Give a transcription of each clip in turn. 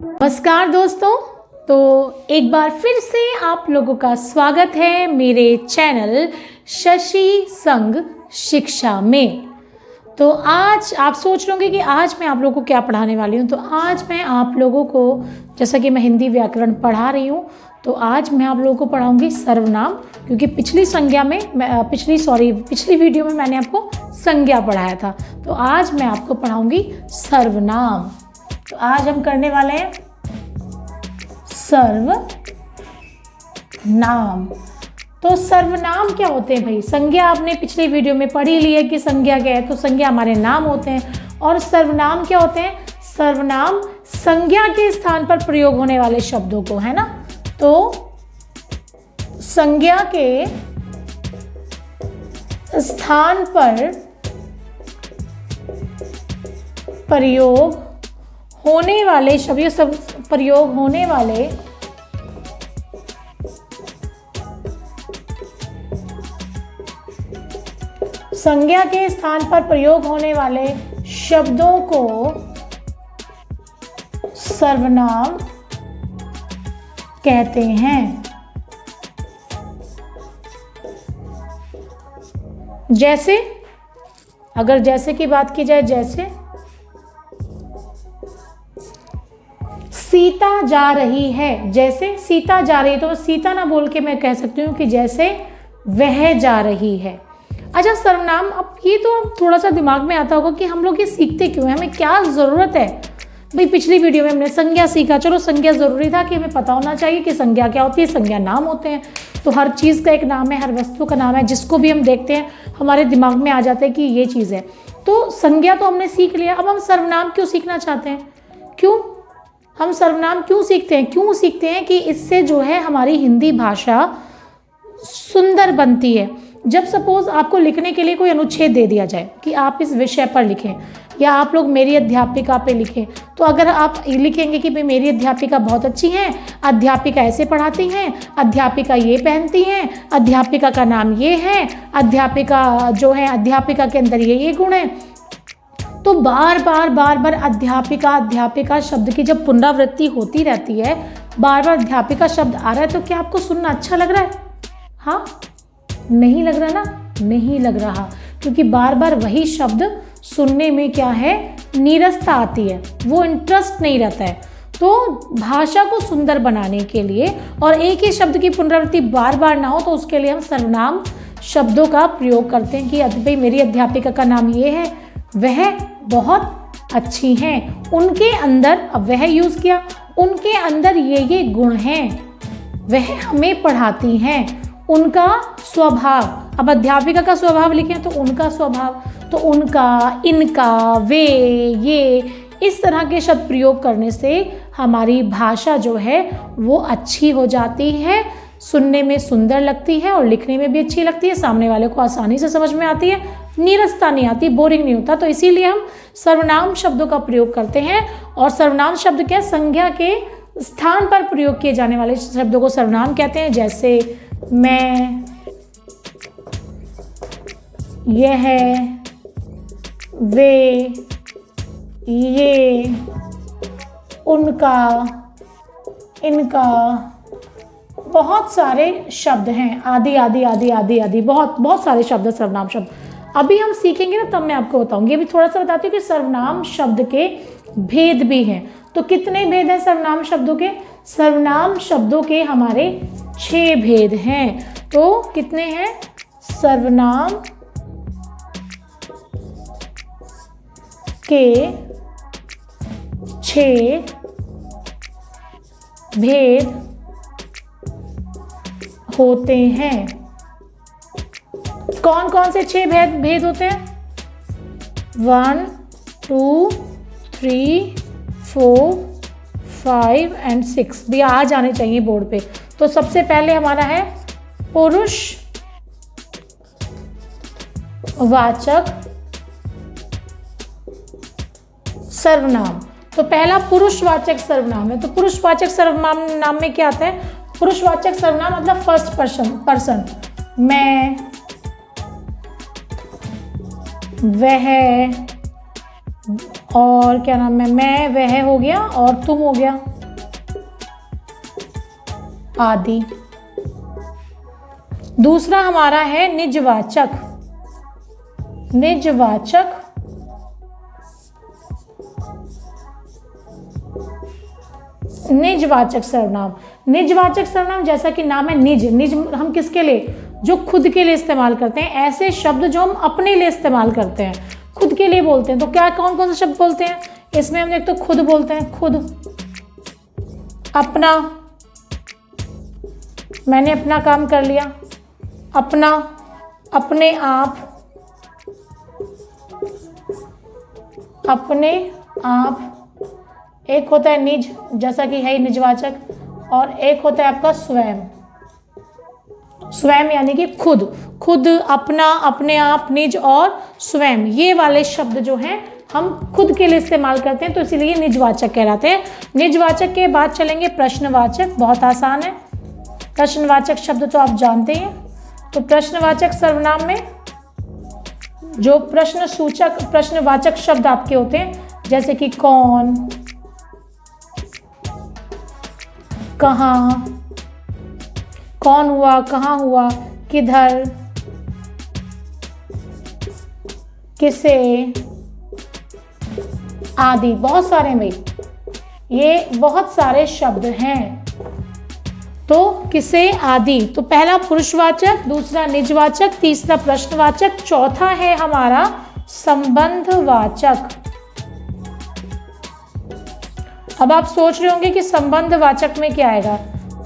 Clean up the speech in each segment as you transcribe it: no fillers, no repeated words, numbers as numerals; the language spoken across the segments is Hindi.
नमस्कार दोस्तों, तो एक बार फिर से आप लोगों का स्वागत है मेरे चैनल शशि संग शिक्षा में। तो आज आप सोच रहे होंगे कि आज मैं आप लोगों को क्या पढ़ाने वाली हूँ। तो आज मैं आप लोगों को, जैसा कि मैं हिंदी व्याकरण पढ़ा रही हूँ, तो आज मैं आप लोगों को पढ़ाऊँगी सर्वनाम, क्योंकि पिछली वीडियो में मैंने आपको संज्ञा पढ़ाया था। तो आज मैं आपको पढ़ाऊँगी सर्वनाम। तो आज हम करने वाले हैं सर्वनाम। तो सर्वनाम क्या होते हैं भाई? संज्ञा आपने पिछली वीडियो में पढ़ी ली है कि संज्ञा क्या है। तो संज्ञा हमारे नाम होते हैं। और सर्वनाम क्या होते हैं? सर्वनाम संज्ञा के स्थान पर प्रयोग होने वाले शब्दों को, है ना। तो संज्ञा के स्थान पर प्रयोग होने वाले शब्द, ये सब प्रयोग होने वाले संज्ञा के स्थान पर प्रयोग होने वाले शब्दों को सर्वनाम कहते हैं। जैसे, अगर जैसे की बात की जाए, जैसे सीता जा रही है। जैसे सीता जा रही है, तो सीता ना बोल के मैं कह सकती हूँ कि जैसे वह जा रही है। अच्छा, सर्वनाम, अब ये तो थोड़ा सा दिमाग में आता होगा कि हम लोग ये सीखते क्यों हैं, हमें क्या ज़रूरत है। भाई पिछली वीडियो में हमने संज्ञा सीखा, चलो संज्ञा ज़रूरी था कि हमें पता होना चाहिए कि संज्ञा क्या होती है। संज्ञा नाम होते हैं, तो हर चीज़ का एक नाम है, हर वस्तु का नाम है, जिसको भी हम देखते हैं हमारे दिमाग में आ जाता है कि ये चीज़ है। तो संज्ञा तो हमने सीख लिया, अब हम सर्वनाम क्यों सीखना चाहते हैं? क्यों हम सर्वनाम क्यों सीखते हैं? क्यों सीखते हैं कि इससे जो है हमारी हिंदी भाषा सुंदर बनती है। जब सपोज आपको लिखने के लिए कोई अनुच्छेद दे दिया जाए कि आप इस विषय पर लिखें, या आप लोग मेरी अध्यापिका पे लिखें, तो अगर आप लिखेंगे कि भाई मेरी अध्यापिका बहुत अच्छी हैं, अध्यापिका ऐसे पढ़ाती हैं, अध्यापिका ये पहनती हैं, अध्यापिका का नाम ये है, अध्यापिका जो है अध्यापिका के अंदर ये गुण है, तो बार बार अध्यापिका शब्द की जब पुनरावृत्ति होती रहती है, बार बार अध्यापिका शब्द आ रहा है, तो क्या आपको सुनना अच्छा लग रहा है? हाँ, नहीं लग रहा ना? नहीं लग रहा, क्योंकि बार बार वही शब्द सुनने में क्या है, नीरसता आती है, वो इंटरेस्ट नहीं रहता है। तो भाषा को सुंदर बनाने के लिए और एक ही शब्द की पुनरावृत्ति बार बार ना हो, तो उसके लिए हम सर्वनाम शब्दों का प्रयोग करते हैं कि भाई मेरी अध्यापिका का नाम ये है, वह बहुत अच्छी हैं, उनके अंदर, अब वह यूज़ किया, उनके अंदर ये गुण हैं, वह हमें पढ़ाती हैं, उनका स्वभाव, अब अध्यापिका का स्वभाव लिखें तो उनका स्वभाव, तो उनका, इनका, वे, ये, इस तरह के शब्द प्रयोग करने से हमारी भाषा जो है वो अच्छी हो जाती है, सुनने में सुंदर लगती है और लिखने में भी अच्छी लगती है, सामने वाले को आसानी से समझ में आती है, नीरसता नहीं आती, बोरिंग नहीं होता। तो इसीलिए हम सर्वनाम शब्दों का प्रयोग करते हैं। और सर्वनाम शब्द क्या? संज्ञा के स्थान पर प्रयोग किए जाने वाले शब्दों को सर्वनाम कहते हैं। जैसे मैं, यह, वे, ये, उनका, इनका, बहुत सारे शब्द हैं, आदि आदि आदि आदि आदि, बहुत सारे शब्द, सर्वनाम शब्द। अभी हम सीखेंगे ना, तब मैं आपको बताऊंगी। अभी थोड़ा सा बताती हूँ कि सर्वनाम शब्द के भेद भी हैं। तो कितने भेद हैं सर्वनाम शब्दों के? सर्वनाम शब्दों के हमारे 6 भेद हैं। तो कितने हैं? सर्वनाम के 6 भेद होते हैं। कौन कौन से 6 भेद होते हैं? 1, 2, 3, 4, 5 एंड 6 भी आ जाने चाहिए बोर्ड पे। तो सबसे पहले हमारा है पुरुष वाचक सर्वनाम। तो पहला पुरुषवाचक सर्वनाम है। तो पुरुषवाचक सर्वनाम में क्या आता है? पुरुषवाचक सर्वनाम मतलब फर्स्ट पर्सन। मैं, वह, और क्या नाम है, मैं वह हो गया और तुम हो गया, आदि। दूसरा हमारा है निजवाचक। निजवाचक निजवाचक सर्वनाम। निजवाचक सर्वनाम जैसा कि नाम है निज, निज हम किसके लिए, जो खुद के लिए इस्तेमाल करते हैं। ऐसे शब्द जो हम अपने लिए इस्तेमाल करते हैं, खुद के लिए बोलते हैं। तो क्या कौन कौन से शब्द बोलते हैं इसमें, हम एक तो खुद बोलते हैं, खुद, अपना, मैंने अपना काम कर लिया, अपना, अपने आप, अपने आप। एक होता है निज, जैसा कि है निजवाचक, और एक होता है आपका स्वयं। स्वयं यानी कि खुद, खुद, अपना, अपने आप, निज और स्वयं, ये वाले शब्द जो हैं हम खुद के लिए इस्तेमाल करते हैं, तो इसीलिए निजवाचक कहलाते हैं। निजवाचक के बाद चलेंगे प्रश्नवाचक। बहुत आसान है, प्रश्नवाचक शब्द तो आप जानते हैं। तो प्रश्नवाचक सर्वनाम में जो प्रश्न सूचक प्रश्नवाचक शब्द आपके होते हैं, जैसे कि कौन, कहाँ, कौन हुआ, कहाँ हुआ, किधर, किसे, आदि। बहुत सारे हैं भाई, ये बहुत सारे शब्द हैं। तो किसे, आदि। तो पहला पुरुषवाचक, दूसरा निजवाचक, तीसरा प्रश्नवाचक, चौथा है हमारा संबंधवाचक। अब आप सोच रहे होंगे कि संबंधवाचक में क्या आएगा।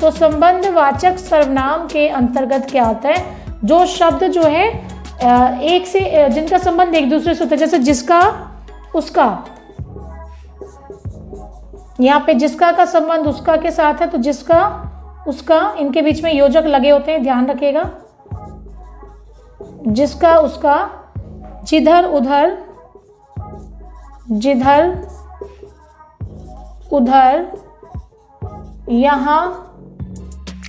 तो संबंधवाचक सर्वनाम के अंतर्गत क्या आता है, जो शब्द जो है एक से, जिनका संबंध एक दूसरे से होता है, जैसे जिसका, उसका। यहाँ पे जिसका का संबंध उसका के साथ है, तो जिसका, उसका, इनके बीच में योजक लगे होते हैं, ध्यान रखिएगा। जिसका, उसका, जिधर, उधर, जिधर, उधर, यहाँ,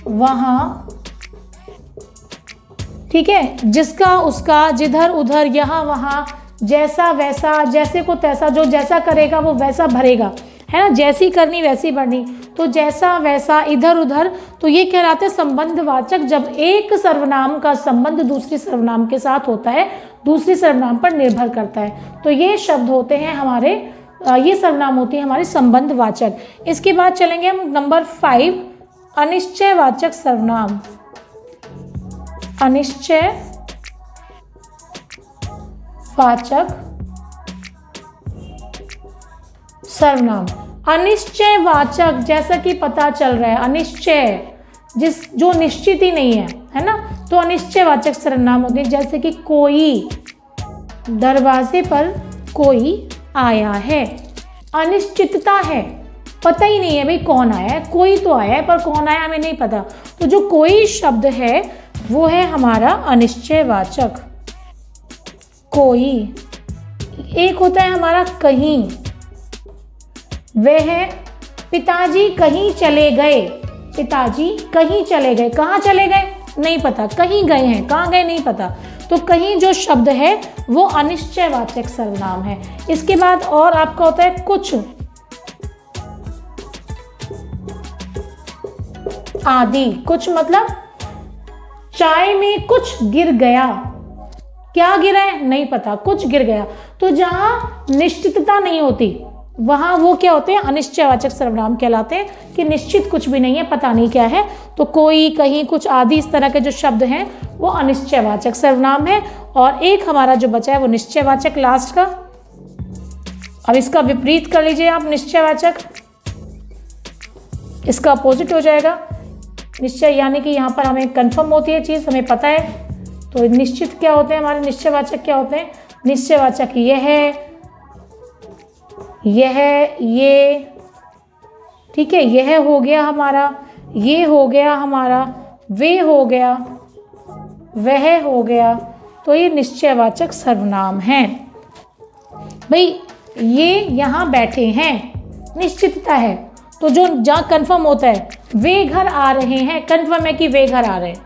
वहाँ। ठीक है, जिसका, उसका, जिधर, उधर, यहाँ, वहाँ, जैसा, वैसा, जैसे को तैसा, जो जैसा करेगा वो वैसा भरेगा, है ना, जैसी करनी वैसी भरनी। तो जैसा, वैसा, इधर, उधर। तो ये कहलाते हैं संबंधवाचक, जब एक सर्वनाम का संबंध दूसरे सर्वनाम के साथ होता है, दूसरे सर्वनाम पर निर्भर करता है। तो ये शब्द होते हैं हमारे, ये सर्वनाम होती है हमारी संबंधवाचक। इसके बाद चलेंगे हम नंबर 5, अनिश्चयवाचक सर्वनाम। अनिश्चयवाचक सर्वनाम। अनिश्चयवाचक, जैसा कि पता चल रहा है, अनिश्चय, जो निश्चित ही नहीं है ना, तो अनिश्चयवाचक सर्वनाम होते हैं। जैसे कि कोई, दरवाजे पर कोई आया है। अनिश्चितता है, पता ही नहीं है भाई कौन आया है, कोई तो आया है पर कौन आया हमें नहीं पता। तो जो कोई शब्द है वो है हमारा अनिश्चयवाचक, कोई। एक होता है हमारा कहीं, वह पिताजी कहीं चले गए। पिताजी कहीं चले गए, कहाँ चले गए नहीं पता, कहीं गए हैं, कहाँ गए नहीं पता। तो कहीं जो शब्द है वो अनिश्चयवाचक सर्वनाम है। इसके बाद और आपका होता है कुछ, आदि। कुछ मतलब चाय में कुछ गिर गया, क्या गिरा है नहीं पता, कुछ गिर गया। तो जहां निश्चितता नहीं होती वहां वो क्या होते हैं, अनिश्चयवाचक सर्वनाम कहलाते हैं, कि निश्चित कुछ भी नहीं है, पता नहीं क्या है। तो कोई, कहीं, कुछ, आदि, इस तरह के जो शब्द हैं वो अनिश्चयवाचक सर्वनाम है। और एक हमारा जो बचा है वो निश्चयवाचक लास्ट का। अब इसका विपरीत कर लीजिए आप, निश्चयवाचक, इसका अपोजिट हो जाएगा। निश्चय यानी कि यहाँ पर हमें कंफर्म होती है चीज़, हमें पता है। तो निश्चित क्या होते हैं हमारे, निश्चयवाचक क्या होते हैं, निश्चयवाचक यह, ये, ठीक है, यह हो गया हमारा, ये हो गया हमारा, वे हो गया, वह हो गया। तो ये निश्चयवाचक सर्वनाम हैं भाई। ये यहाँ बैठे हैं, निश्चितता है। तो जो जहाँ कंफर्म होता है, वे घर आ रहे हैं, कंफर्म है कि वे घर आ रहे हैं,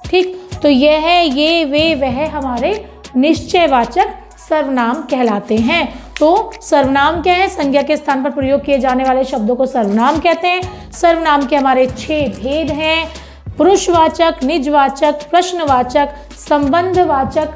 ठीक। तो यह है, ये, वे, वह हमारे निश्चयवाचक सर्वनाम कहलाते हैं। तो सर्वनाम क्या है? संज्ञा के स्थान पर प्रयोग किए जाने वाले शब्दों को सर्वनाम कहते हैं। सर्वनाम के हमारे 6 भेद हैं: पुरुषवाचक, निजवाचक, प्रश्नवाचक, संबंधवाचक,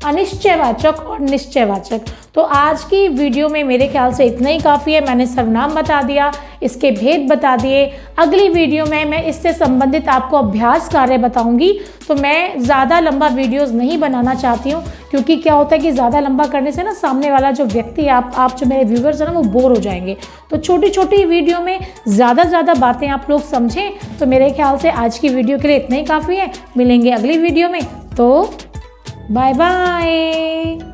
अनिश्चयवाचक और निश्चयवाचक। तो आज की वीडियो में मेरे ख्याल से इतना ही काफ़ी है। मैंने सर्वनाम बता दिया, इसके भेद बता दिए। अगली वीडियो में मैं इससे संबंधित आपको अभ्यास कार्य बताऊंगी। तो मैं ज़्यादा लंबा वीडियोस नहीं बनाना चाहती हूँ, क्योंकि क्या होता है कि ज़्यादा लंबा करने से ना सामने वाला जो व्यक्ति आप जो मेरे व्यूवर्स हैं ना, वो बोर हो जाएंगे। तो छोटी छोटी वीडियो में ज़्यादा बातें आप लोग समझें। तो मेरे ख्याल से आज की वीडियो के लिए इतना ही काफ़ी है। मिलेंगे अगली वीडियो में, तो बाय बाय।